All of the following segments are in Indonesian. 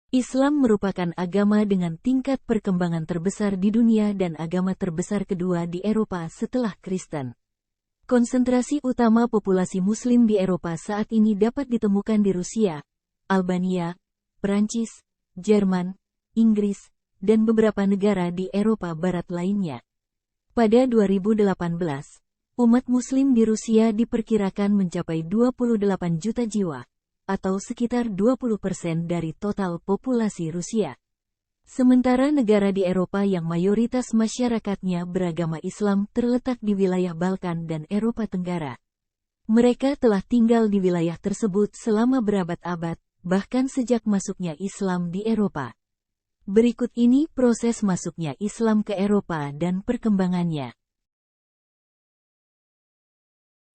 Islam merupakan agama dengan tingkat perkembangan terbesar di dunia dan agama terbesar kedua di Eropa setelah Kristen. Konsentrasi utama populasi Muslim di Eropa saat ini dapat ditemukan di Rusia, Albania, Perancis, Jerman, Inggris, dan beberapa negara di Eropa Barat lainnya. Pada 2018, umat Muslim di Rusia diperkirakan mencapai 28 juta jiwa, atau sekitar 20% dari total populasi Rusia. Sementara negara di Eropa yang mayoritas masyarakatnya beragama Islam terletak di wilayah Balkan dan Eropa Tenggara. Mereka telah tinggal di wilayah tersebut selama berabad-abad, bahkan sejak masuknya Islam di Eropa. Berikut ini proses masuknya Islam ke Eropa dan perkembangannya.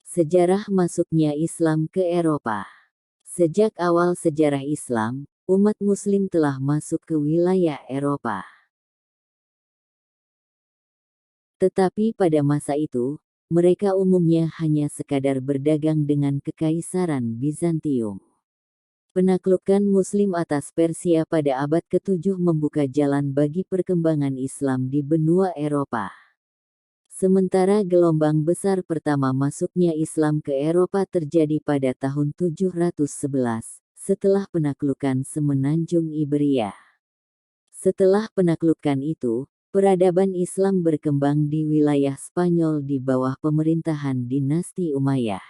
Sejarah masuknya Islam ke Eropa. Sejak awal sejarah Islam, umat Muslim telah masuk ke wilayah Eropa. Tetapi pada masa itu, mereka umumnya hanya sekadar berdagang dengan Kekaisaran Bizantium. Penaklukan Muslim atas Persia pada abad ke-7 membuka jalan bagi perkembangan Islam di benua Eropa. Sementara gelombang besar pertama masuknya Islam ke Eropa terjadi pada tahun 711, setelah penaklukan Semenanjung Iberia. Setelah penaklukan itu, peradaban Islam berkembang di wilayah Spanyol di bawah pemerintahan dinasti Umayyah.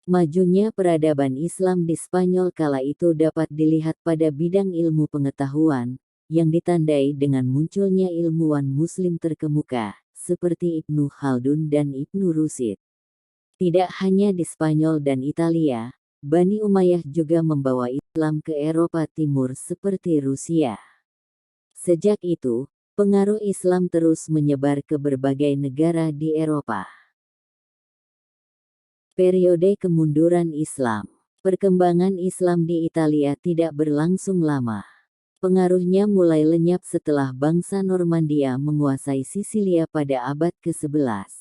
Majunya peradaban Islam di Spanyol kala itu dapat dilihat pada bidang ilmu pengetahuan, yang ditandai dengan munculnya ilmuwan Muslim terkemuka, seperti Ibnu Khaldun dan Ibnu Rushd. Tidak hanya di Spanyol dan Italia, Bani Umayyah juga membawa Islam ke Eropa Timur seperti Rusia. Sejak itu, pengaruh Islam terus menyebar ke berbagai negara di Eropa. Periode kemunduran Islam. Perkembangan Islam di Italia tidak berlangsung lama. Pengaruhnya mulai lenyap setelah bangsa Normandia menguasai Sisilia pada abad ke-11.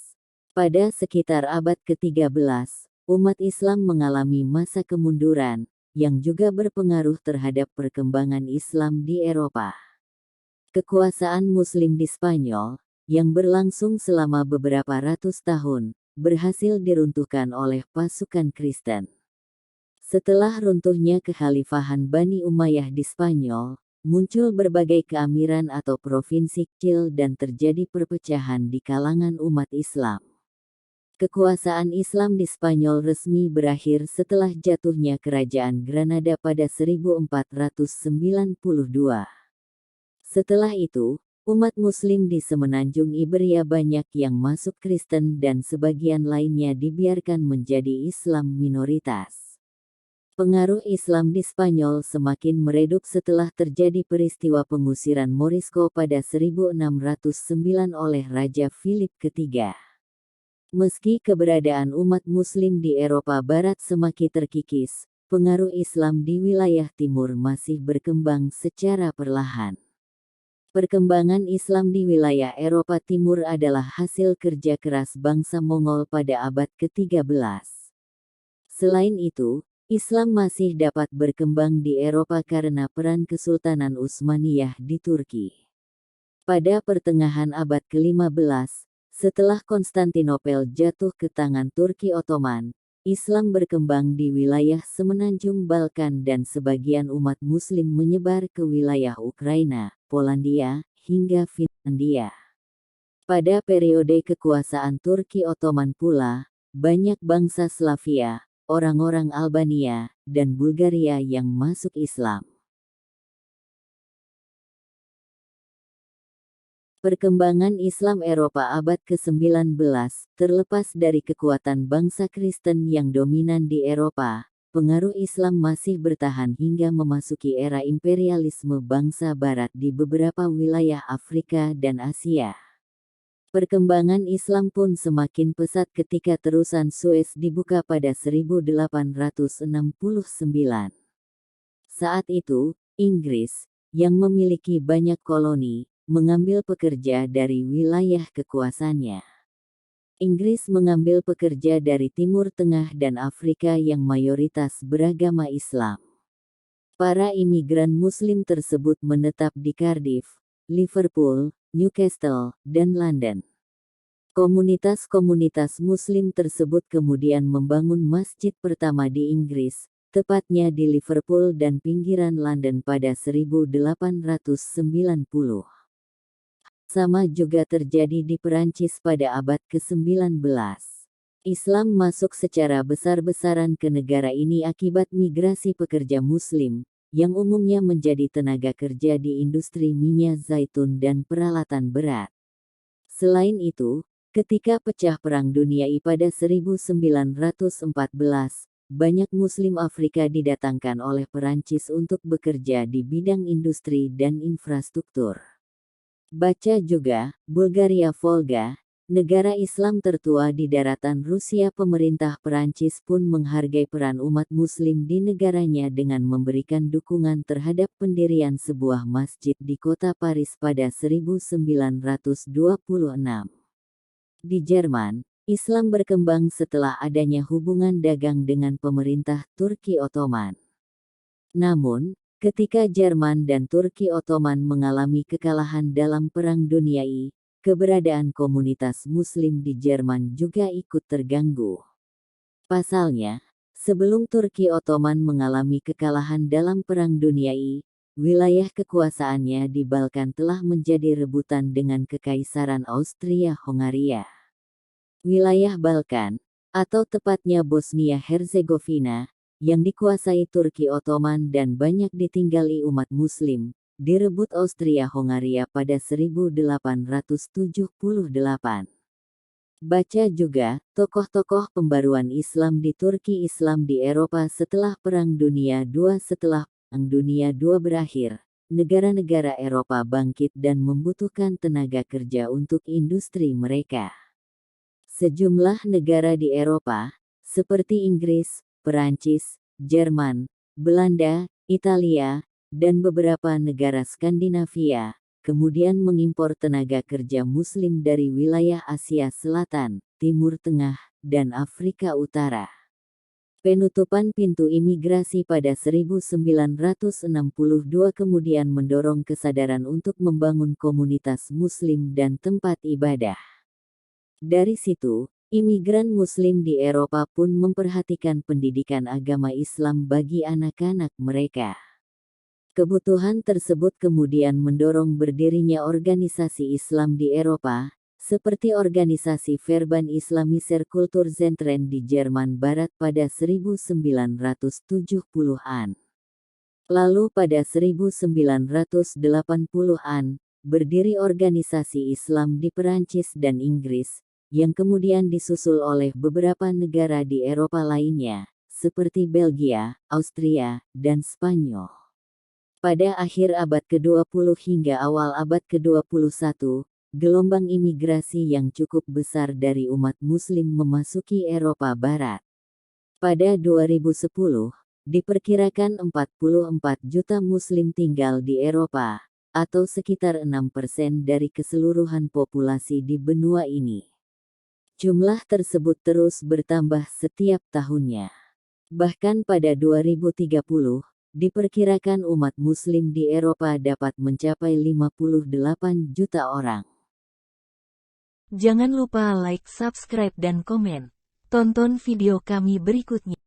Pada sekitar abad ke-13, umat Islam mengalami masa kemunduran, yang juga berpengaruh terhadap perkembangan Islam di Eropa. Kekuasaan Muslim di Spanyol, yang berlangsung selama beberapa ratus tahun, berhasil diruntuhkan oleh pasukan Kristen. Setelah runtuhnya kekhalifahan Bani Umayyah di Spanyol, muncul berbagai keamiran atau provinsi kecil dan terjadi perpecahan di kalangan umat Islam. Kekuasaan Islam di Spanyol resmi berakhir setelah jatuhnya Kerajaan Granada pada 1492. Setelah itu, umat Muslim di Semenanjung Iberia banyak yang masuk Kristen dan sebagian lainnya dibiarkan menjadi Islam minoritas. Pengaruh Islam di Spanyol semakin meredup setelah terjadi peristiwa pengusiran Morisco pada 1609 oleh Raja Philip III. Meski keberadaan umat Muslim di Eropa Barat semakin terkikis, pengaruh Islam di wilayah timur masih berkembang secara perlahan. Perkembangan Islam di wilayah Eropa Timur adalah hasil kerja keras bangsa Mongol pada abad ke-13. Selain itu, Islam masih dapat berkembang di Eropa karena peran Kesultanan Utsmaniyah di Turki. Pada pertengahan abad ke-15, setelah Konstantinopel jatuh ke tangan Turki Ottoman, Islam berkembang di wilayah Semenanjung Balkan dan sebagian umat Muslim menyebar ke wilayah Ukraina, Polandia, hingga Finlandia. Pada periode kekuasaan Turki Ottoman pula, banyak bangsa Slavia, orang-orang Albania, dan Bulgaria yang masuk Islam. Perkembangan Islam Eropa abad ke-19, terlepas dari kekuatan bangsa Kristen yang dominan di Eropa, pengaruh Islam masih bertahan hingga memasuki era imperialisme bangsa Barat di beberapa wilayah Afrika dan Asia. Perkembangan Islam pun semakin pesat ketika terusan Suez dibuka pada 1869. Saat itu, Inggris, yang memiliki banyak koloni, mengambil pekerja dari wilayah kekuasaannya. Inggris mengambil pekerja dari Timur Tengah dan Afrika yang mayoritas beragama Islam. Para imigran Muslim tersebut menetap di Cardiff, Liverpool, Newcastle, dan London. Komunitas-komunitas Muslim tersebut kemudian membangun masjid pertama di Inggris, tepatnya di Liverpool dan pinggiran London pada 1890. Sama juga terjadi di Perancis pada abad ke-19. Islam masuk secara besar-besaran ke negara ini akibat migrasi pekerja Muslim, yang umumnya menjadi tenaga kerja di industri minyak zaitun dan peralatan berat. Selain itu, ketika pecah Perang Dunia I pada 1914, banyak Muslim Afrika didatangkan oleh Perancis untuk bekerja di bidang industri dan infrastruktur. Baca juga, Bulgaria Volga, negara Islam tertua di daratan Rusia. Pemerintah Perancis pun menghargai peran umat Muslim di negaranya dengan memberikan dukungan terhadap pendirian sebuah masjid di kota Paris pada 1926. Di Jerman, Islam berkembang setelah adanya hubungan dagang dengan pemerintah Turki Ottoman. Namun, ketika Jerman dan Turki Ottoman mengalami kekalahan dalam Perang Dunia I, keberadaan komunitas Muslim di Jerman juga ikut terganggu. Pasalnya, sebelum Turki Ottoman mengalami kekalahan dalam Perang Dunia I, wilayah kekuasaannya di Balkan telah menjadi rebutan dengan Kekaisaran Austria-Hongaria. Wilayah Balkan, atau tepatnya Bosnia-Herzegovina, yang dikuasai Turki Ottoman dan banyak ditinggali umat Muslim, direbut Austria-Hongaria pada 1878. Baca juga, tokoh-tokoh pembaruan Islam di Turki. Islam di Eropa setelah Perang Dunia II. Setelah Perang Dunia II berakhir, negara-negara Eropa bangkit dan membutuhkan tenaga kerja untuk industri mereka. Sejumlah negara di Eropa, seperti Inggris, Perancis, Jerman, Belanda, Italia, dan beberapa negara Skandinavia, kemudian mengimpor tenaga kerja Muslim dari wilayah Asia Selatan, Timur Tengah, dan Afrika Utara. Penutupan pintu imigrasi pada 1962 kemudian mendorong kesadaran untuk membangun komunitas Muslim dan tempat ibadah. Dari situ, imigran Muslim di Eropa pun memperhatikan pendidikan agama Islam bagi anak-anak mereka. Kebutuhan tersebut kemudian mendorong berdirinya organisasi Islam di Eropa, seperti organisasi Verband Islamischer Kulturzentren di Jerman Barat pada 1970-an. Lalu pada 1980-an, berdiri organisasi Islam di Perancis dan Inggris, yang kemudian disusul oleh beberapa negara di Eropa lainnya, seperti Belgia, Austria, dan Spanyol. Pada akhir abad ke-20 hingga awal abad ke-21, gelombang imigrasi yang cukup besar dari umat Muslim memasuki Eropa Barat. Pada 2010, diperkirakan 44 juta Muslim tinggal di Eropa, atau sekitar 6% dari keseluruhan populasi di benua ini. Jumlah tersebut terus bertambah setiap tahunnya. Bahkan pada 2030, diperkirakan umat Muslim di Eropa dapat mencapai 58 juta orang. Jangan lupa like, subscribe dan komen. Tonton video kami berikutnya.